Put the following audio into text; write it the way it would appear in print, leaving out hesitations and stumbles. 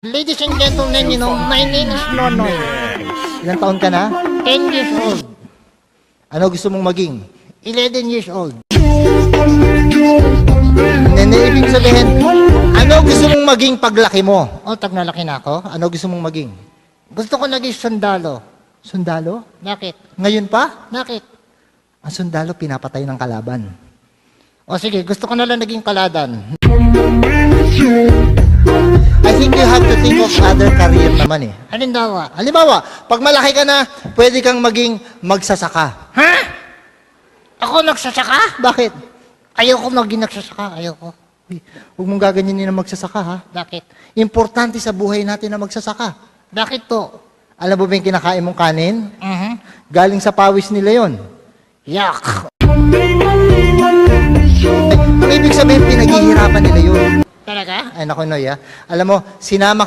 Ladies and gentlemen, my name is Nonoy. Ilang taon ka na? 10 years old. Ano gusto mong maging? 11 years old. Hindi, ibig sabihin, ano gusto mong maging paglaki mo? O, tagnalaki na ako. Ano gusto mong maging? Gusto ko naging sundalo. Sundalo? Bakit? Ngayon pa? Bakit? Ang sundalo pinapatay ng kalaban. O sige, gusto ko na lang naging kaladan. I think you have to think of other career naman eh. Halimbawa. Halimbawa, pag malaki ka na, pwede kang maging magsasaka. Ha? Ako nagsasaka? Bakit? Ayoko maging nagsasaka. Ayoko. Uy, huwag mong gaganyanin na magsasaka ha. Bakit? Importante sa buhay natin na magsasaka. Bakit to? Alam mo ba yung kinakain mong kanin? Mhm. Galing sa pawis nila yon. Yak. Ang ibig sabihin, pinaghihirapan nila yun. Talaga? Ay, naku, Noy, ha? Alam mo, sinama